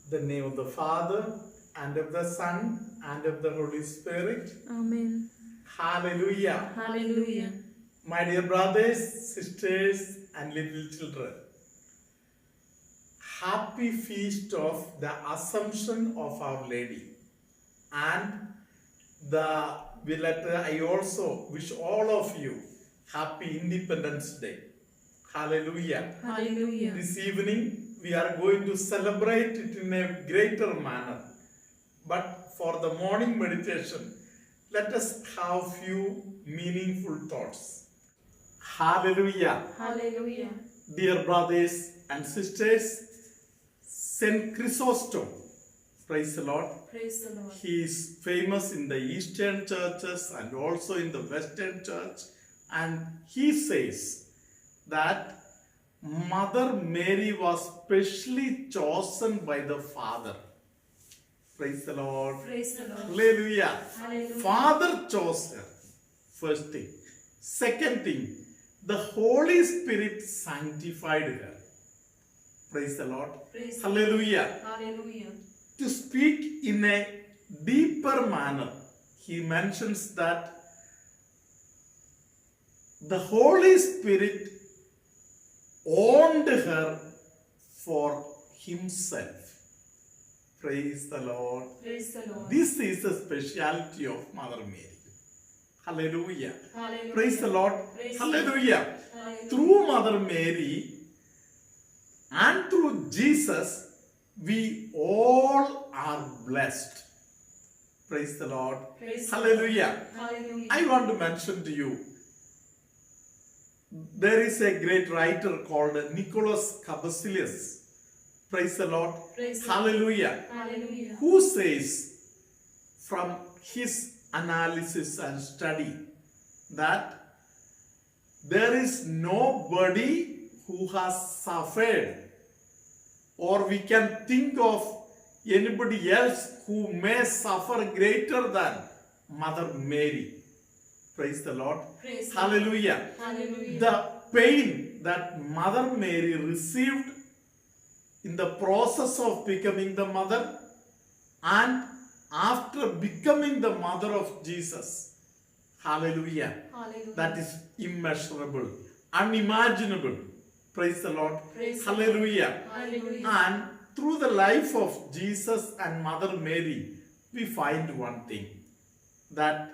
The name of the Father, and of the Son, and of the Holy Spirit. Amen. Hallelujah. Hallelujah. My dear brothers, sisters, and little children, happy feast of the Assumption of Our Lady. And I also wish all of you happy Independence Day. Hallelujah. Hallelujah. This evening we are going to celebrate it in a greater manner. But for the morning meditation, let us have few meaningful thoughts. Hallelujah. Hallelujah. Dear brothers and sisters, Saint Chrysostom, praise the Lord. Praise the Lord. He is famous in the Eastern churches and also in the Western church. And he says that Mother Mary was specially chosen by the Father. Praise the Lord. Praise the Lord. Hallelujah. Hallelujah. Father chose her. First thing. Second thing, the Holy Spirit sanctified her. Praise the Lord. Praise the Hallelujah. Hallelujah. To speak in a deeper manner, he mentions that the Holy Spirit owned her for himself. Praise the Lord. Praise the Lord. This is the speciality of Mother Mary. Hallelujah. Hallelujah. Praise the Lord. Praise Hallelujah. Hallelujah. Through Mother Mary and through Jesus, we all are blessed. Praise the Lord. Praise the Hallelujah. Hallelujah. I want to mention to you, there is a great writer called Nicholas Cabasilas. Praise the Lord. Praise the Hallelujah. Hallelujah. Who says from his analysis and study that there is nobody who has suffered, or we can think of anybody else who may suffer greater than Mother Mary. Praise the Lord. Praise the Hallelujah. Hallelujah. The pain that Mother Mary received in the process of becoming the mother and after becoming the mother of Jesus. Hallelujah. Hallelujah. That is immeasurable, unimaginable. Praise the Lord. Praise the Hallelujah. Hallelujah. And through the life of Jesus and Mother Mary, we find one thing, that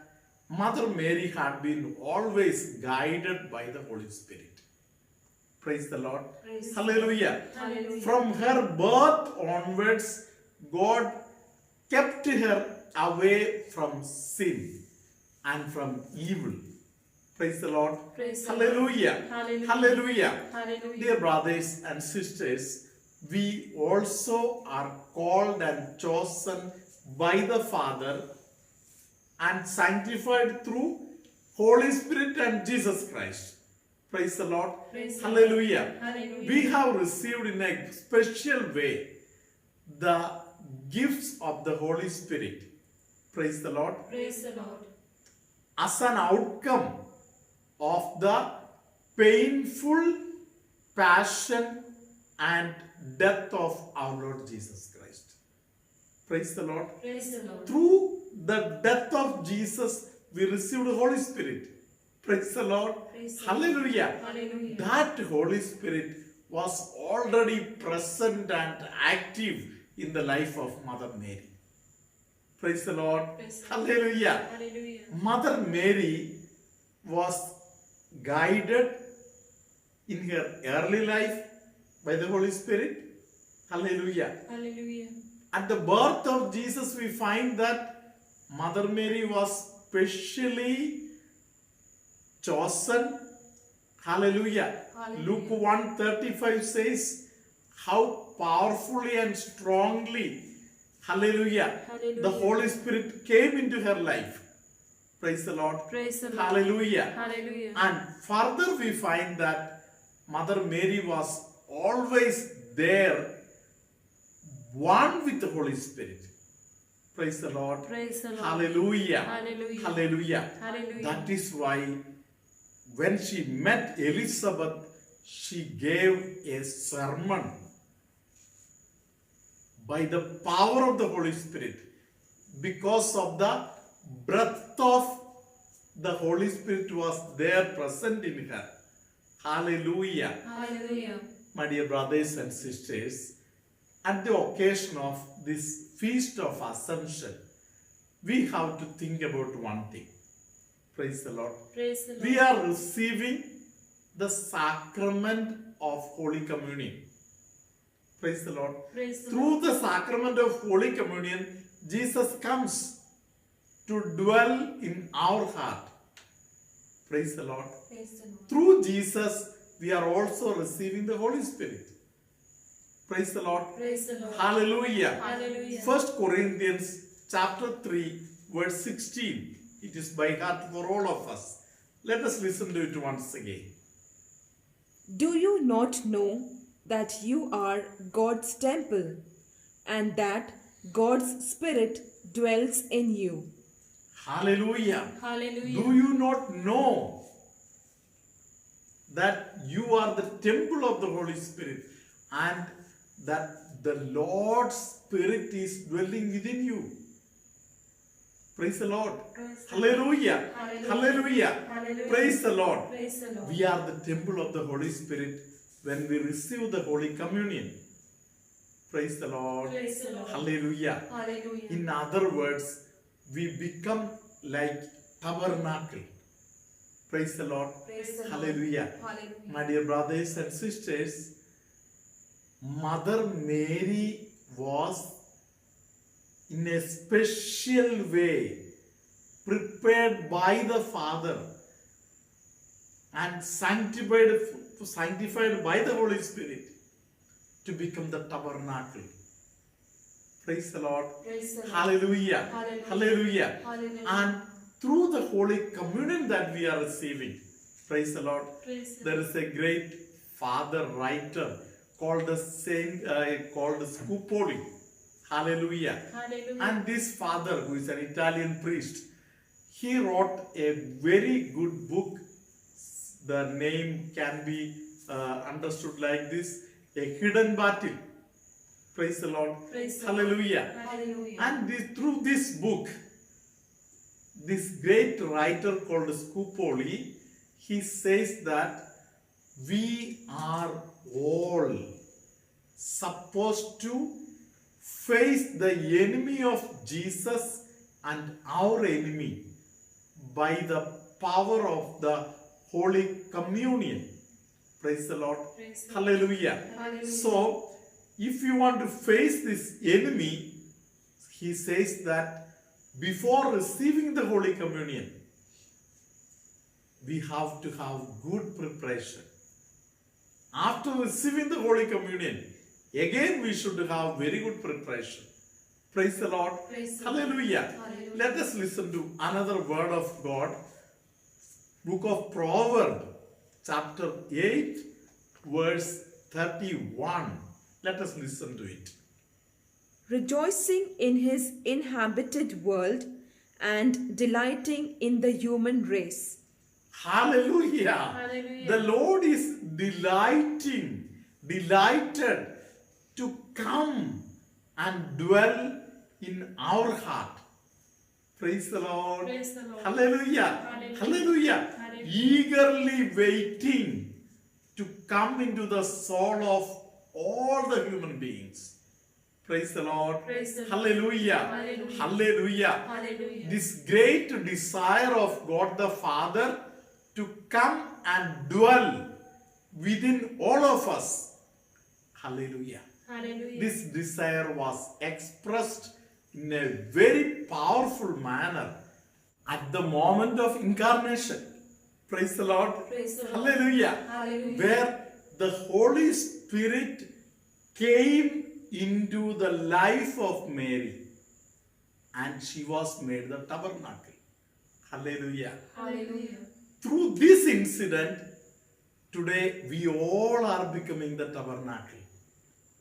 Mother Mary had been always guided by the Holy Spirit. Praise the Lord. Praise Hallelujah. Hallelujah. From her birth onwards, God kept her away from sin and from evil. Praise the Lord. Praise the Hallelujah. Hallelujah. Hallelujah. Hallelujah. Dear brothers and sisters, we also are called and chosen by the Father and sanctified through Holy Spirit and Jesus Christ. Praise the Lord. Praise the Hallelujah. Hallelujah. We have received in a special way the gifts of the Holy Spirit. Praise the Lord. Praise the Lord. As an outcome of the painful passion and death of our Lord Jesus Christ. Praise the Lord. Praise the Lord. Through the death of Jesus, we received the Holy Spirit. Praise the Lord. Praise the Hallelujah. Hallelujah. That Holy Spirit was already present and active in the life of Mother Mary. Praise the Lord. Praise the Hallelujah. Hallelujah. Mother Mary was guided in her early life by the Holy Spirit. Hallelujah. Hallelujah. At the birth of Jesus, we find that Mother Mary was specially chosen. Hallelujah. Hallelujah. Luke 1:35 says how powerfully and strongly, hallelujah, Hallelujah. the Holy Spirit came into her life. Praise the Lord. Praise the Lord. Hallelujah. Hallelujah. And further we find that Mother Mary was always there, one with the Holy Spirit. Praise the Lord. Praise the Lord. Hallelujah. Hallelujah. Hallelujah. Hallelujah. That is why when she met Elizabeth, she gave a sermon by the power of the Holy Spirit, because of the breath of the Holy Spirit was there present in her. Hallelujah. Hallelujah. My dear brothers and sisters, at the occasion of this feast of Ascension, we have to think about one thing. Praise the Lord. Praise the Lord. We are receiving the sacrament of Holy Communion. Praise the Lord. Praise the Through the sacrament of Holy Communion, Jesus comes to dwell in our heart. Praise the Lord. Praise the Lord. Through Jesus, we are also receiving the Holy Spirit. Praise the Lord. Praise the Lord. Hallelujah. Hallelujah. 1 Corinthians chapter 3, verse 16. It is by heart for all of us. Let us listen to it once again. Do you not know that you are God's temple and that God's Spirit dwells in you? Hallelujah. Hallelujah. Do you not know that you are the temple of the Holy Spirit and that the Lord's Spirit is dwelling within you? Praise the Lord. Praise the Hallelujah. Hallelujah. Hallelujah. Hallelujah. Praise the Lord. Praise the Lord. We are the temple of the Holy Spirit when we receive the Holy Communion. Praise the Lord. Praise the Lord. Hallelujah. Hallelujah. In other words, we become like tabernacle. Praise the Lord. Praise the Lord. Hallelujah. Hallelujah. My dear brothers and sisters, Mother Mary was in a special way prepared by the Father and sanctified by the Holy Spirit to become the tabernacle. Praise the Lord. Praise the Lord. Hallelujah. Hallelujah. Hallelujah. Hallelujah. And through the Holy Communion that we are receiving, praise the Lord, Praise the there is a great father writer called the Scupoli. Hallelujah. Hallelujah. And this father, who is an Italian priest, he wrote a very good book. The name can be understood like this: A Hidden Battle. Praise the Lord. Praise the Hallelujah. Hallelujah. And through this book, this great writer called Scupoli, he says that we are all supposed to face the enemy of Jesus and our enemy by the power of the Holy Communion. Praise the Lord. Praise the Lord. Hallelujah. Hallelujah. So, if you want to face this enemy, he says that before receiving the Holy Communion, we have to have good preparation. After receiving the Holy Communion, again we should have very good preparation. Praise the Lord. Praise the Lord. Hallelujah. Hallelujah. Let us listen to another word of God. Book of Proverbs, chapter 8, verse 31. Let us listen to it. Rejoicing in his inhabited world and delighting in the human race. Hallelujah. Hallelujah. The Lord is delighted to come and dwell in our heart. Praise the Lord. Praise the Lord. Hallelujah. Hallelujah. Hallelujah. Hallelujah. Eagerly waiting to come into the soul of all the human beings. Praise the Lord. Praise the Lord. Hallelujah. Hallelujah. Hallelujah. Hallelujah. This great desire of God the Father to come and dwell within all of us. Hallelujah. Hallelujah. This desire was expressed in a very powerful manner at the moment of incarnation. Praise the Lord. Praise the Lord. Hallelujah. Hallelujah. Where the Holy Spirit came into the life of Mary and she was made the tabernacle. Hallelujah. Hallelujah. Through this incident, today we all are becoming the tabernacle.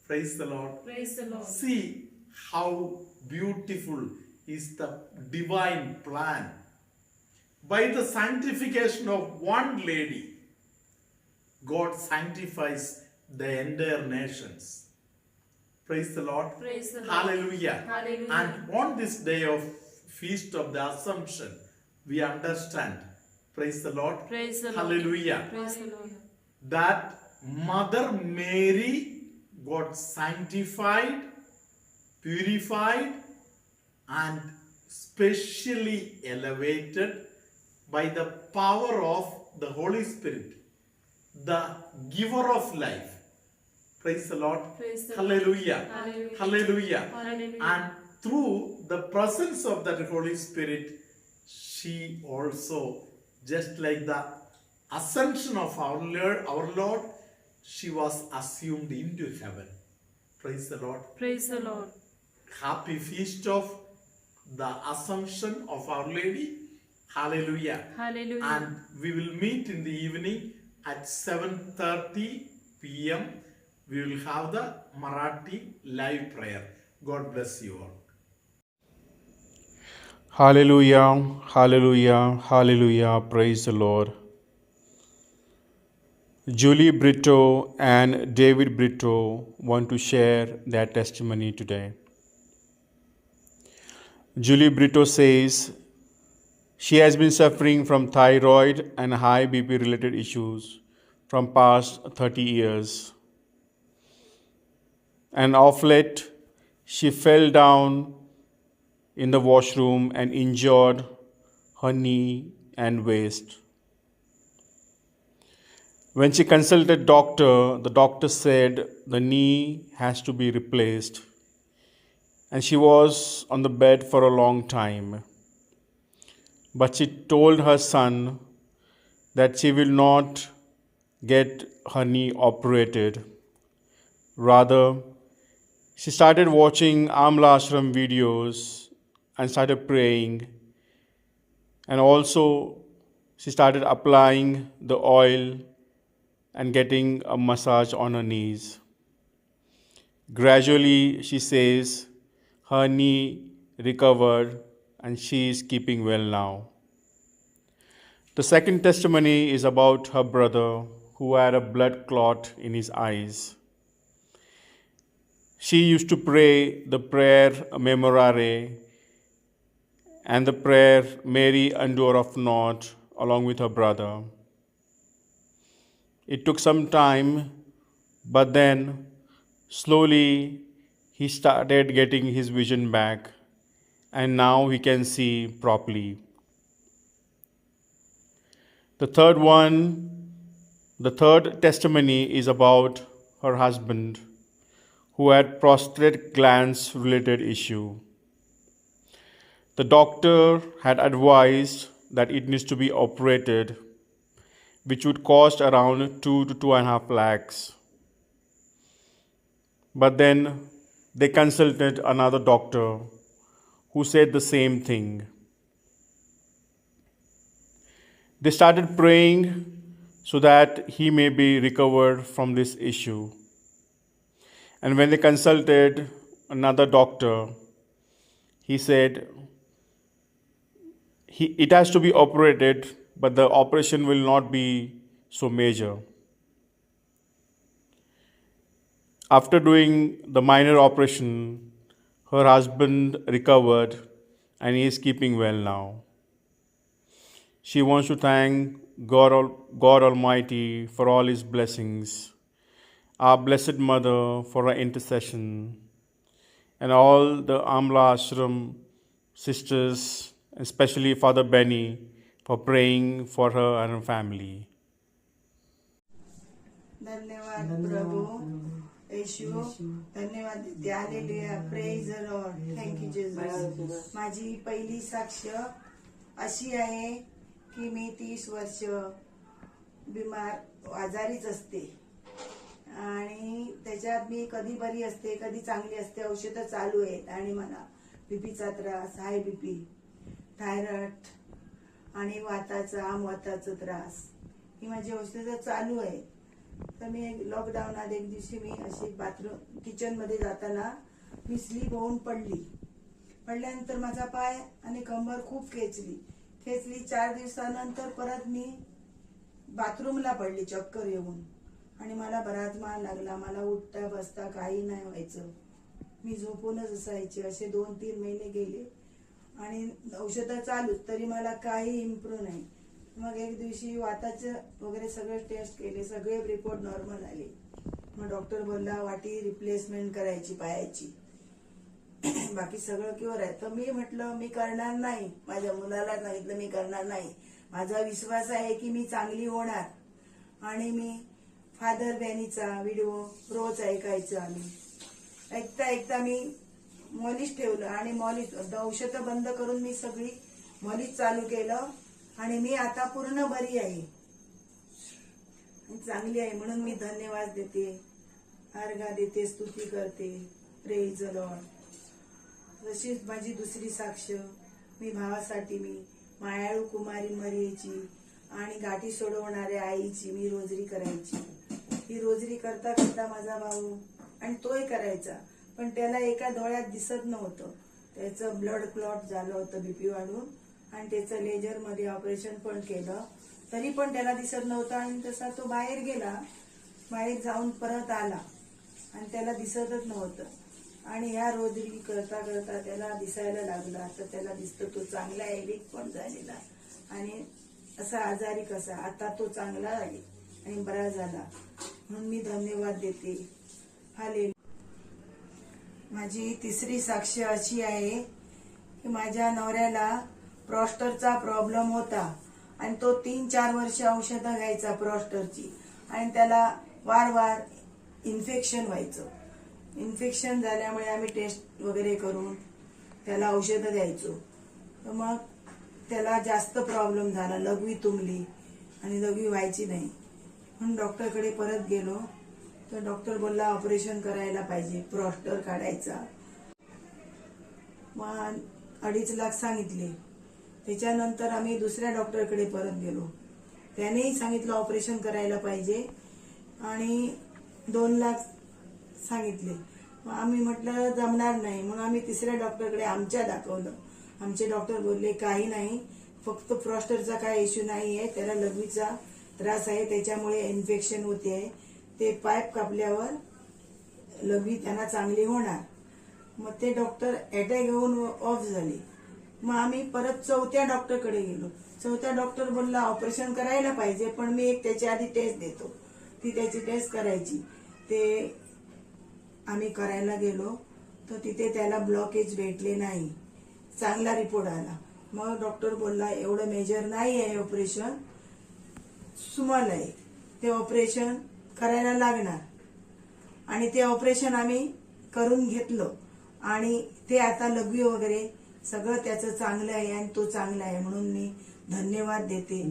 Praise the Lord. Praise the Lord. See how beautiful is the divine plan. By the sanctification of one lady, God sanctifies the entire nations. Praise the Lord. Praise the Lord. Hallelujah. Hallelujah. And on this day of Feast of the Assumption, we understand, praise the Lord. Praise the Lord. Hallelujah. Praise the Lord. That Mother Mary got sanctified, purified, and specially elevated by the power of the Holy Spirit, the giver of life. Praise the Lord. Praise the Hallelujah. Hallelujah. Hallelujah. Hallelujah. And through the presence of that Holy Spirit, she also, just like the ascension of our Lord, she was assumed into heaven. Praise the Lord. Praise the Lord. Happy feast of the Assumption of Our Lady. Hallelujah. Hallelujah. And we will meet in the evening at 7:30 p.m. We will have the Marathi live prayer. God bless you all. Hallelujah, hallelujah, hallelujah, praise the Lord. Julie Brito and David Brito want to share their testimony today. Julie Brito says she has been suffering from thyroid and high BP related issues from past 30 years. And of late, she fell down in the washroom and injured her knee and waist. When she consulted doctor, the doctor said the knee has to be replaced, and she was on the bed for a long time. But she told her son that she will not get her knee operated. Rather, she started watching Amla Ashram videos and started praying, and also she started applying the oil and getting a massage on her knees. Gradually, she says, her knee recovered and she is keeping well now. The second testimony is about her brother who had a blood clot in his eyes. She used to pray the prayer Memorare and the prayer Mary Endureth Not along with her brother. It took some time, but then slowly he started getting his vision back, and now he can see properly. The third testimony is about her husband who had prostate glands related issue. The doctor had advised that it needs to be operated, which would cost around 2 to 2.5 lakhs. But then they consulted another doctor who said the same thing. They started praying so that he may be recovered from this issue. And when they consulted another doctor, he said it has to be operated, but the operation will not be so major. After doing the minor operation, her husband recovered and he is keeping well now. She wants to thank God Almighty for all His blessings, our Blessed Mother for her intercession, and all the Amla Ashram sisters, especially Father Benny, for praying for her and her family. धन्यवाद प्रभु येशू धन्यवाद देते hallelujah praise the Lord thank you Jesus माझी पहिली साक्ष अशी आहे की मी 30 वर्ष बिमार आजारीच असते आणि त्याच्यात मी कधी बरी असते कधी चांगली असते औषधं चालू आहेत आणि मला बीपीचा त्रास हाय बीपी थायरॉइड आणि वाताचा त्रास ही माझी औषधं चालू आहे तर मी लॉकडाऊनात एक दिवशी मी अशी बाथरूम किचन मध्ये जाताना मी स्लीप होऊन पडल्यानंतर माझा पाय आणि कंबर खूप खेचली 4 दिवसानंतर परत मी बाथरूमला पडली चक्कर येऊन आणि मला बराच मान लागला मला उठता बसता काही नाही व्हायचं मी झोपूनच असायचे. असे 2-3 महिने गेले आणि औषधं चालूच, तरी मला काही इम्प्रूव्ह नाही. मग एक दिवशी वाताचं वगैरे सगळे टेस्ट केले, सगळे रिपोर्ट नॉर्मल आले. मग डॉक्टर बोलला वाटी रिप्लेसमेंट करायची पायाची, बाकी सगळं क्युअर आहे. तर मी म्हटलं मी करणार नाही, माझ्या मुलाला सांगितलं मी करणार नाही. माझा विश्वास आहे की मी चांगली होणार. आणि मी फादर बॅनीचा व्हिडिओ रोज ऐकायचं. आम्ही ऐकता मी मॉलिश ठेवलं आणि मॉलिश औषधं बंद करून मी सगळी मॉलिश चालू केलं आणि मी आता पूर्ण बरी आहे, चांगली आहे. म्हणून मी धन्यवाद देते, अर्घा देते, स्तुती करते. Praise the Lord. तशीच माझी दुसरी साक्ष, मी भावासाठी मी मायाळू कुमारी मरियेची आणि गाठी सोडवणाऱ्या आईची मी रोजरी करायची. ही रोजरी करता करता माझा भाऊ आणि तोही करायचा, पण त्याला एका डोळ्यात दिसत नव्हतं. त्याचं ब्लड क्लॉट झालं होतं बीपी वाढून आणि त्याचं लेजरमध्ये ऑपरेशन पण केलं, तरी पण त्याला दिसत नव्हतं. आणि तसा तो बाहेर गेला, बाहेर जाऊन परत आला आणि त्याला दिसतच नव्हतं. आणि ह्या रोजरी करता करता त्याला दिसायला लागला. आता त्याला दिसतं तो चांगला आहे, वीक पण झालेला आणि असा आजारी कसा, आता तो चांगला आहे आणि बरा झाला. म्हणून मी धन्यवाद देते. हालेलुया. माझी तिसरी साक्ष अशी आहे की माझ्या नवऱ्याला प्रॉस्टरचा प्रॉब्लेम होता आणि तो 3-4 वर्ष औषधं घ्यायचा प्रॉस्टरची आणि त्याला वारंवार इन्फेक्शन व्हायचं. इन्फेक्शन झाल्यामुळे आम्ही टेस्ट वगैरे करून त्याला औषधं द्यायचो. तर मग त्याला जास्त प्रॉब्लेम झाला, लघवी तुंबली आणि लघवी व्हायची नाही. म्हणून डॉक्टरकडे परत गेलो तर डॉक्टर बोलला ऑपरेशन करायला पाहिजे, प्रॉस्टर काढायचा. मग 2.5 लाख सांगितले. त्याच्यानंतर आम्ही दुसऱ्या डॉक्टरकडे परत गेलो, त्यानेही सांगितलं ऑपरेशन करायला पाहिजे आणि 2 लाख सांगितले. मग आम्ही म्हटलं जमणार नाही, म्हणून आम्ही तिसऱ्या डॉक्टरकडे आमच्या दाखवलं. आमचे डॉक्टर बोलले काही नाही, फक्त प्रॉस्टरचा काय इश्यू नाही आहे, त्याला लघवीचा त्रास आहे, त्याच्यामुळे इन्फेक्शन होते आहे, ते पाईप कापल्यावर लघवी त्यांना चांगली होणार. मग ते डॉक्टर अटॅक येऊन ऑफ झाले. मग आम्ही परत 4थ्या डॉक्टरकडे गेलो. 4थ्या डॉक्टर बोलला ऑपरेशन करायला पाहिजे, पण मी एक त्याच्या आधी टेस्ट देतो. ती त्याची टेस्ट करायची. ते आम्ही करायला गेलो तर तिथे त्याला ब्लॉकेज भेटले नाही, चांगला रिपोर्ट आला. मग डॉक्टर बोलला एवढं मेजर नाही आहे ऑपरेशन, स्मॉल आहे, ते ऑपरेशन करायला लागणार. आणि ते ऑपरेशन आम्ही करून घेतलं आणि ते आता लघवी वगैरे सगळं त्याचं चांगलं आहे आणि तो चांगला आहे. म्हणून मी धन्यवाद देते,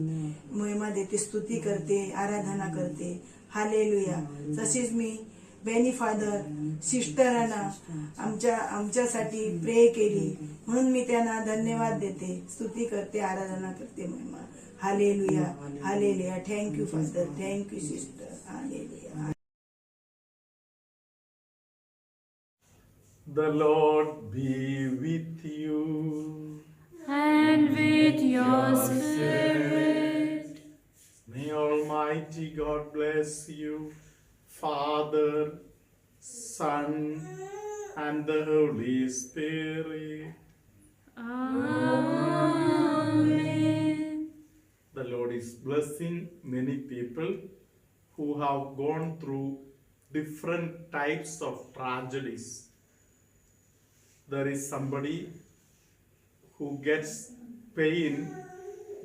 महिमा देते, स्तुती करते, आराधना करते. हालेलुया. तशीच मी बेनी फादर सिस्टरांना आमच्यासाठी प्रे केली, म्हणून मी त्यांना धन्यवाद देते, स्तुती करते, आराधना करते. महिमा. Hallelujah, hallelujah. Thank you father, thank you sister. Hallelujah. The Lord be with you. And with your spirit. May Almighty God bless you, Father, Son, and the Holy Spirit. Amen. The Lord is blessing many people who have gone through different types of tragedies. There is somebody who gets pain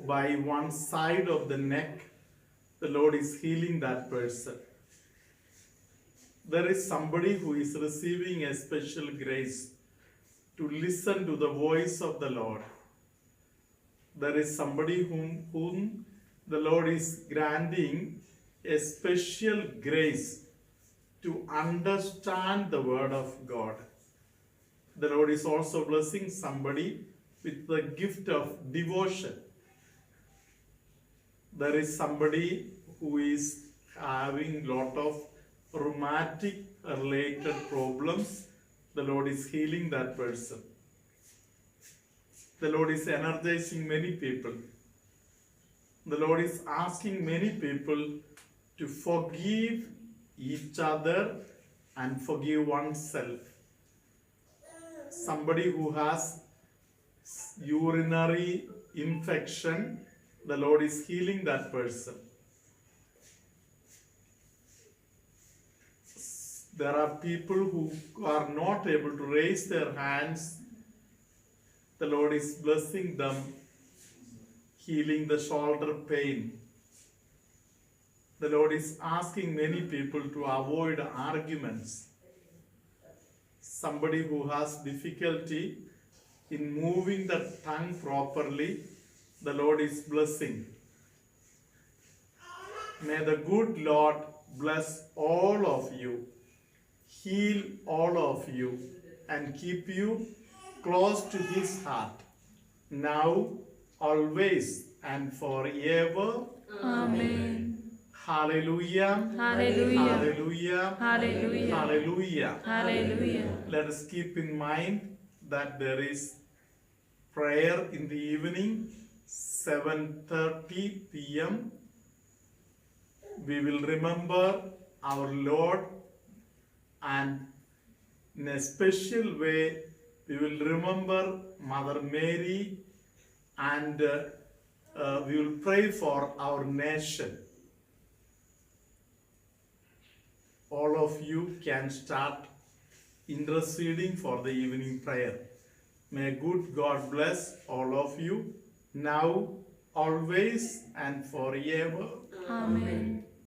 by one side of the neck. The Lord is healing that person. There is somebody who is receiving a special grace to listen to the voice of the Lord. There is somebody whom the Lord is granting a special grace to understand the word of God. The Lord is also blessing somebody with the gift of devotion. There is somebody who is having lot of rheumatic related problems. The Lord is healing that person. The Lord is energizing many people. The Lord is asking many people to forgive each other and forgive oneself. somebody who has urinary infection, the Lord is healing that person. There are people who are not able to raise their hands. The Lord is blessing them, healing the shoulder pain. The Lord is asking many people to avoid arguments. Somebody who has difficulty in moving the tongue properly, the Lord is blessing. May the good Lord bless all of you, heal all of you, and keep you close to His heart, now, always, and forever. Amen. Hallelujah. Hallelujah. Hallelujah. Hallelujah. Hallelujah. Hallelujah. Let us keep in mind that there is prayer in the evening, 7:30 p.m. We will remember our Lord, and in a special way, we will remember Mother Mary, and we will pray for our nation. All of you can start interceding for the evening prayer. May good God bless all of you, now, always, and forever. Amen.